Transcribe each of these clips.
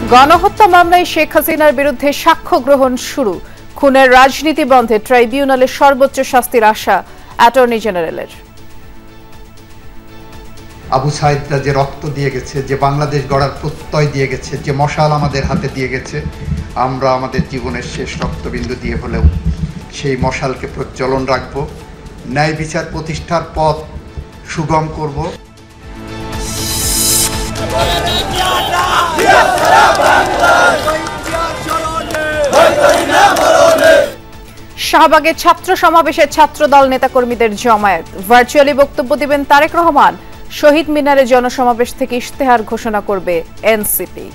গণহত্যা মামলায় শেখ হাসিনার বিরুদ্ধে সাক্ষ্য গ্রহণ শুরু। খুনের রাজনীতি বন্ধে ট্রাইব্যুনালে সর্বোচ্চ শাস্তির আশা অ্যাটর্নি জেনারেলের। আবু সাইদরা যে রক্ত দিয়ে গেছে, যে বাংলাদেশ গড়ার প্রত্যয় দিয়ে গেছে, যে মশাল আমাদের হাতে দিয়ে গেছে, আমরা আমাদের জীবনের শেষ রক্তবিন্দু দিয়ে হলেও সেই মশালকে প্রজ্বলন রাখব, ন্যায় বিচার প্রতিষ্ঠার পথ সুগম করব। শাহবাগে ছাত্র সমাবেশে ছাত্রদল নেতাকর্মীদের জমায়েত। ভার্চুয়ালি বক্তব্য দিবেন তারেক রহমান। শহীদ মিনারে জনসমাবেশ থেকে ইশতেহার ঘোষণা করবে এনসিপি।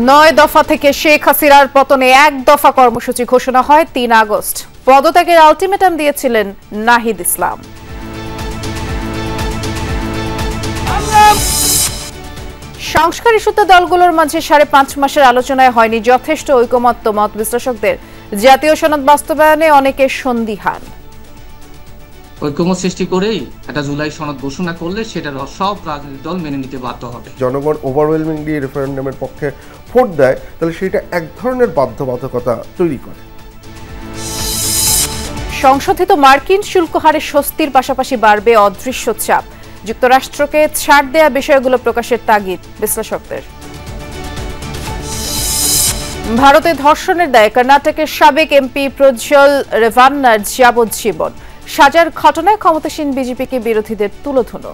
নয় দফা থেকে শেখ হাসিনার পতনে এক দফা কর্মসূচি ঘোষণা হয় ৩ আগস্ট। পদত্যাগের আলটিমেটাম দিয়েছিলেন নাহিদ ইসলাম। সংস্কার ইস্যুতে দলগুলোর মাঝে ৫.৫ মাসের আলোচনায় হয়নি যথেষ্ট ঐকমত্য। মত বিশ্লেষকদের, জাতীয় সনদ বাস্তবায়নে অনেকে সন্দিহান। ঐকমত্য সৃষ্টি করেই একটা জুলাই সনদ ঘোষণা করলে সেটা সব রাজনৈতিক দল মেনে নিতে বাধ্য হবে। জনগণ ওভারওয়েলমিংলি রেফারেন্ডামের পক্ষে ভোট দেয়, তাহলে সেটা এক ধরনের বাধ্যবাধকতা তৈরি করে। সংশোধিত মার্কিন শুল্ক হারে স্বস্তির পাশাপাশি বাড়বে অদৃশ্য চাপ। যুক্তরাষ্ট্রকে ছাড় দেয়া বিষয়গুলো প্রকাশের তাগিদ বিশ্লেষকদের। ভারতে ধর্ষণের দায়ে কর্ণাটকের সাবেক এমপি প্রজ্জ্বল রেভান্নার যাবজ্জীবন সাজার ঘটনায় ক্ষমতাসীন বিজেপিকে বিরোধীদের তুলোধুনো।